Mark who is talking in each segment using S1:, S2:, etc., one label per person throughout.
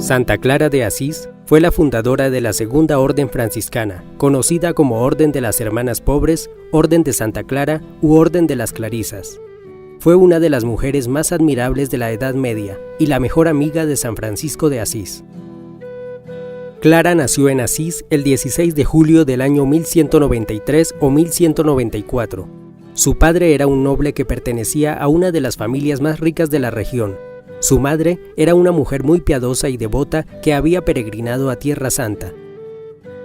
S1: Santa Clara de Asís fue la fundadora de la Segunda Orden Franciscana, conocida como Orden de las Hermanas Pobres, Orden de Santa Clara u Orden de las Clarisas. Fue una de las mujeres más admirables de la Edad Media y la mejor amiga de San Francisco de Asís. Clara nació en Asís el 16 de julio del año 1193 o 1194. Su padre era un noble que pertenecía a una de las familias más ricas de la región. Su madre era una mujer muy piadosa y devota que había peregrinado a Tierra Santa.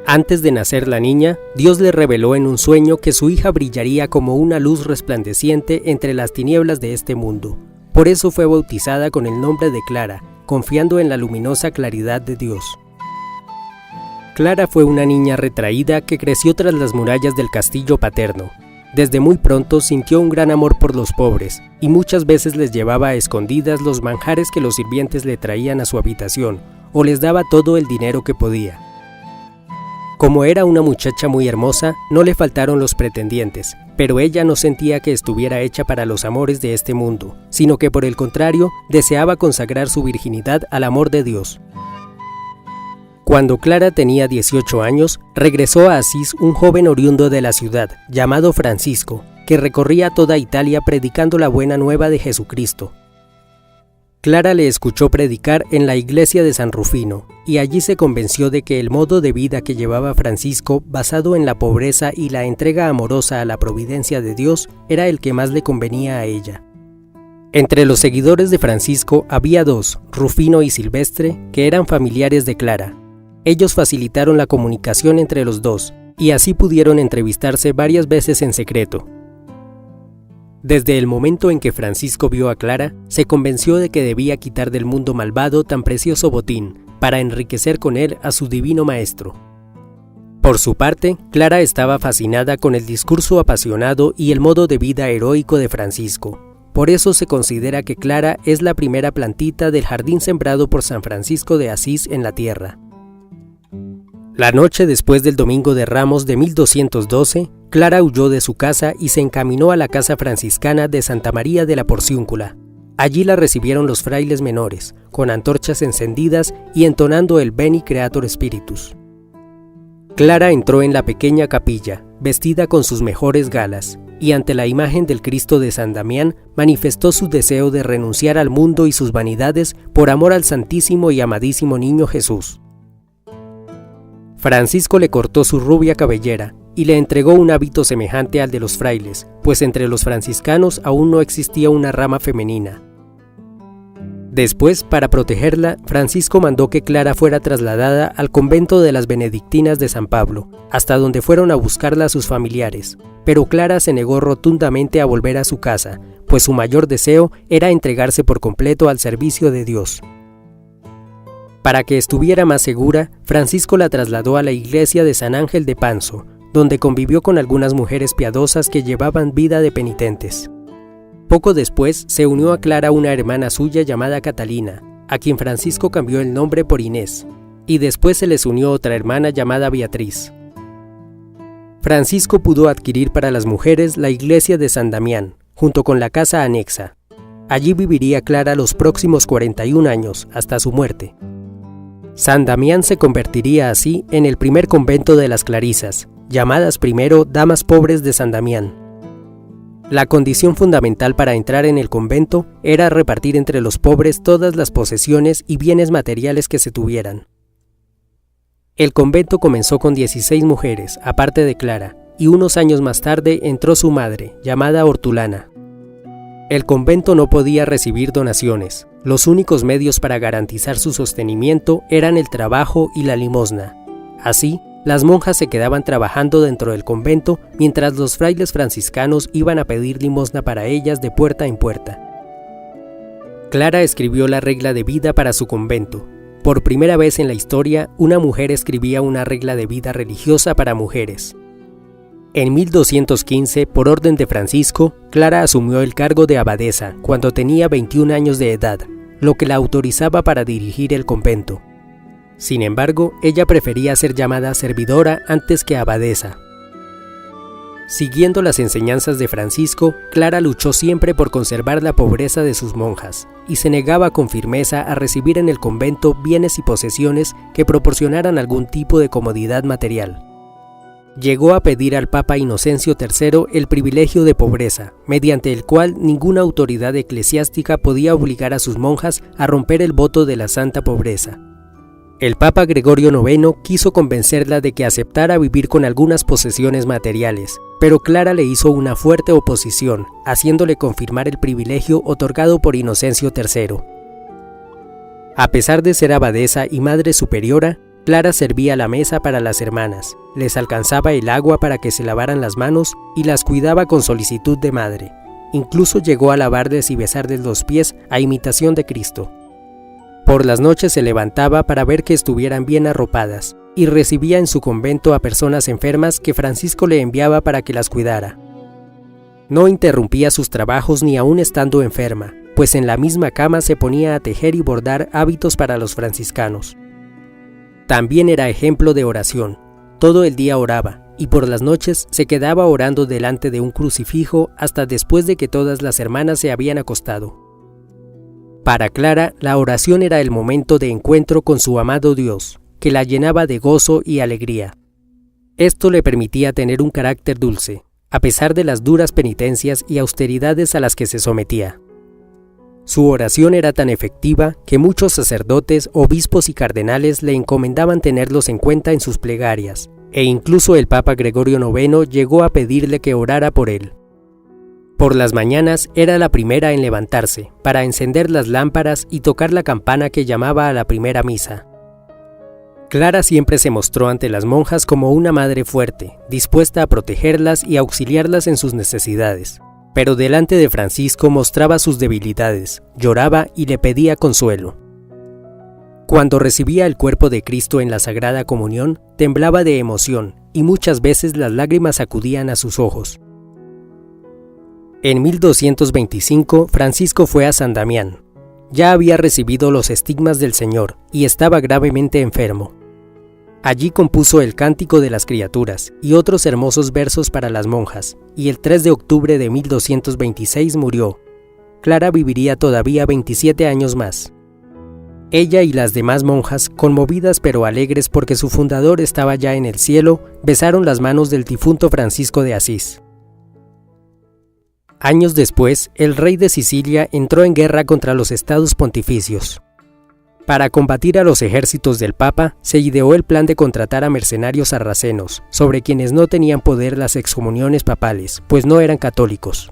S1: Antes de nacer la niña, Dios le reveló en un sueño que su hija brillaría como una luz resplandeciente entre las tinieblas de este mundo. Por eso fue bautizada con el nombre de Clara, confiando en la luminosa claridad de Dios. Clara fue una niña retraída que creció tras las murallas del castillo paterno. Desde muy pronto sintió un gran amor por los pobres y muchas veces les llevaba a escondidas los manjares que los sirvientes le traían a su habitación o les daba todo el dinero que podía. Como era una muchacha muy hermosa, no le faltaron los pretendientes, pero ella no sentía que estuviera hecha para los amores de este mundo, sino que por el contrario deseaba consagrar su virginidad al amor de Dios. Cuando Clara tenía 18 años, regresó a Asís un joven oriundo de la ciudad, llamado Francisco, que recorría toda Italia predicando la buena nueva de Jesucristo. Clara le escuchó predicar en la iglesia de San Rufino, y allí se convenció de que el modo de vida que llevaba Francisco, basado en la pobreza y la entrega amorosa a la providencia de Dios, era el que más le convenía a ella. Entre los seguidores de Francisco había dos, Rufino y Silvestre, que eran familiares de Clara. Ellos facilitaron la comunicación entre los dos, y así pudieron entrevistarse varias veces en secreto. Desde el momento en que Francisco vio a Clara, se convenció de que debía quitar del mundo malvado tan precioso botín, para enriquecer con él a su divino maestro. Por su parte, Clara estaba fascinada con el discurso apasionado y el modo de vida heroico de Francisco. Por eso se considera que Clara es la primera plantita del jardín sembrado por San Francisco de Asís en la tierra. La noche después del Domingo de Ramos de 1212, Clara huyó de su casa y se encaminó a la casa franciscana de Santa María de la Porciúncula. Allí la recibieron los frailes menores, con antorchas encendidas y entonando el Veni Creator Spiritus. Clara entró en la pequeña capilla, vestida con sus mejores galas, y ante la imagen del Cristo de San Damián manifestó su deseo de renunciar al mundo y sus vanidades por amor al Santísimo y amadísimo Niño Jesús. Francisco le cortó su rubia cabellera y le entregó un hábito semejante al de los frailes, pues entre los franciscanos aún no existía una rama femenina. Después, para protegerla, Francisco mandó que Clara fuera trasladada al convento de las Benedictinas de San Pablo, hasta donde fueron a buscarla sus familiares, pero Clara se negó rotundamente a volver a su casa, pues su mayor deseo era entregarse por completo al servicio de Dios. Para que estuviera más segura, Francisco la trasladó a la iglesia de San Ángel de Panzo, donde convivió con algunas mujeres piadosas que llevaban vida de penitentes. Poco después se unió a Clara una hermana suya llamada Catalina, a quien Francisco cambió el nombre por Inés, y después se les unió otra hermana llamada Beatriz. Francisco pudo adquirir para las mujeres la iglesia de San Damián, junto con la casa anexa. Allí viviría Clara los próximos 41 años, hasta su muerte. San Damián se convertiría así en el primer convento de las Clarisas, llamadas primero Damas Pobres de San Damián. La condición fundamental para entrar en el convento era repartir entre los pobres todas las posesiones y bienes materiales que se tuvieran. El convento comenzó con 16 mujeres, aparte de Clara, y unos años más tarde entró su madre, llamada Hortulana. El convento no podía recibir donaciones. Los únicos medios para garantizar su sostenimiento eran el trabajo y la limosna. Así, las monjas se quedaban trabajando dentro del convento mientras los frailes franciscanos iban a pedir limosna para ellas de puerta en puerta. Clara escribió la regla de vida para su convento. Por primera vez en la historia, una mujer escribía una regla de vida religiosa para mujeres. En 1215, por orden de Francisco, Clara asumió el cargo de abadesa cuando tenía 21 años de edad, lo que la autorizaba para dirigir el convento. Sin embargo, ella prefería ser llamada servidora antes que abadesa. Siguiendo las enseñanzas de Francisco, Clara luchó siempre por conservar la pobreza de sus monjas y se negaba con firmeza a recibir en el convento bienes y posesiones que proporcionaran algún tipo de comodidad material. Llegó a pedir al Papa Inocencio III el privilegio de pobreza, mediante el cual ninguna autoridad eclesiástica podía obligar a sus monjas a romper el voto de la santa pobreza. El Papa Gregorio IX quiso convencerla de que aceptara vivir con algunas posesiones materiales, pero Clara le hizo una fuerte oposición, haciéndole confirmar el privilegio otorgado por Inocencio III. A pesar de ser abadesa y madre superiora, Clara servía la mesa para las hermanas, les alcanzaba el agua para que se lavaran las manos y las cuidaba con solicitud de madre. Incluso llegó a lavarles y besarles los pies a imitación de Cristo. Por las noches se levantaba para ver que estuvieran bien arropadas y recibía en su convento a personas enfermas que Francisco le enviaba para que las cuidara. No interrumpía sus trabajos ni aun estando enferma, pues en la misma cama se ponía a tejer y bordar hábitos para los franciscanos. También era ejemplo de oración. Todo el día oraba, y por las noches se quedaba orando delante de un crucifijo hasta después de que todas las hermanas se habían acostado. Para Clara, la oración era el momento de encuentro con su amado Dios, que la llenaba de gozo y alegría. Esto le permitía tener un carácter dulce, a pesar de las duras penitencias y austeridades a las que se sometía. Su oración era tan efectiva que muchos sacerdotes, obispos y cardenales le encomendaban tenerlos en cuenta en sus plegarias, e incluso el Papa Gregorio IX llegó a pedirle que orara por él. Por las mañanas era la primera en levantarse, para encender las lámparas y tocar la campana que llamaba a la primera misa. Clara siempre se mostró ante las monjas como una madre fuerte, dispuesta a protegerlas y auxiliarlas en sus necesidades. Pero delante de Francisco mostraba sus debilidades, lloraba y le pedía consuelo. Cuando recibía el cuerpo de Cristo en la Sagrada Comunión, temblaba de emoción y muchas veces las lágrimas acudían a sus ojos. En 1225, Francisco fue a San Damián. Ya había recibido los estigmas del Señor y estaba gravemente enfermo. Allí compuso el Cántico de las Criaturas y otros hermosos versos para las monjas, y el 3 de octubre de 1226 murió. Clara viviría todavía 27 años más. Ella y las demás monjas, conmovidas pero alegres porque su fundador estaba ya en el cielo, besaron las manos del difunto Francisco de Asís. Años después, el rey de Sicilia entró en guerra contra los estados pontificios. Para combatir a los ejércitos del Papa, se ideó el plan de contratar a mercenarios sarracenos, sobre quienes no tenían poder las excomuniones papales, pues no eran católicos.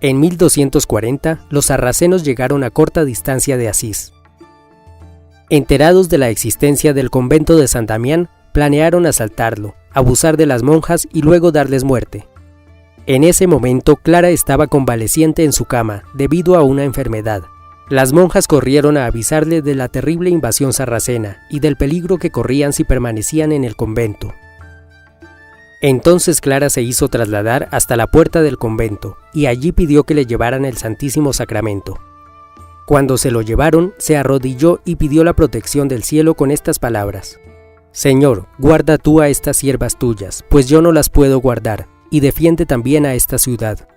S1: En 1240, los sarracenos llegaron a corta distancia de Asís. Enterados de la existencia del convento de San Damián, planearon asaltarlo, abusar de las monjas y luego darles muerte. En ese momento, Clara estaba convaleciente en su cama, debido a una enfermedad. Las monjas corrieron a avisarle de la terrible invasión sarracena y del peligro que corrían si permanecían en el convento. Entonces Clara se hizo trasladar hasta la puerta del convento, y allí pidió que le llevaran el Santísimo Sacramento. Cuando se lo llevaron, se arrodilló y pidió la protección del cielo con estas palabras: «Señor, guarda tú a estas siervas tuyas, pues yo no las puedo guardar, y defiende también a esta ciudad».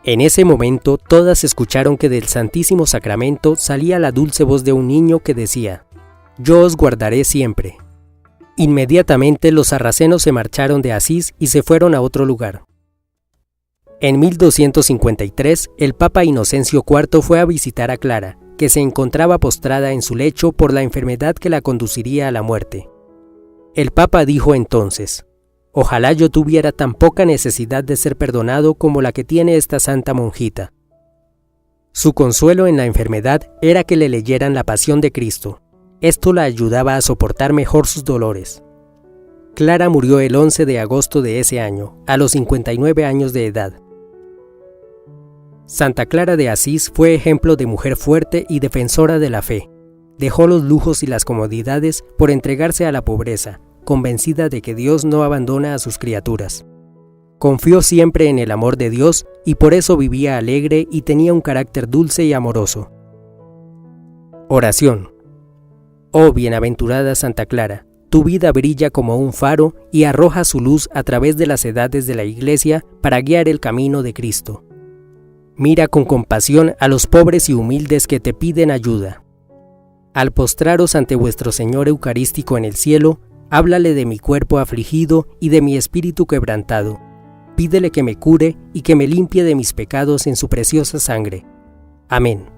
S1: En ese momento, todas escucharon que del Santísimo Sacramento salía la dulce voz de un niño que decía: «Yo os guardaré siempre». Inmediatamente los sarracenos se marcharon de Asís y se fueron a otro lugar. En 1253, el Papa Inocencio IV fue a visitar a Clara, que se encontraba postrada en su lecho por la enfermedad que la conduciría a la muerte. El Papa dijo entonces: «Ojalá yo tuviera tan poca necesidad de ser perdonado como la que tiene esta santa monjita». Su consuelo en la enfermedad era que le leyeran la Pasión de Cristo. Esto la ayudaba a soportar mejor sus dolores. Clara murió el 11 de agosto de ese año, a los 59 años de edad. Santa Clara de Asís fue ejemplo de mujer fuerte y defensora de la fe. Dejó los lujos y las comodidades por entregarse a la pobreza, convencida de que Dios no abandona a sus criaturas. Confió siempre en el amor de Dios y por eso vivía alegre y tenía un carácter dulce y amoroso. Oración. Oh bienaventurada Santa Clara, Tu vida brilla como un faro y arroja su luz a través de las edades de la Iglesia para guiar el camino de Cristo. Mira con compasión a los pobres y humildes que te piden ayuda. Al postraros ante vuestro Señor Eucarístico en el cielo, háblale de mi cuerpo afligido y de mi espíritu quebrantado. Pídele que me cure y que me limpie de mis pecados en su preciosa sangre. Amén.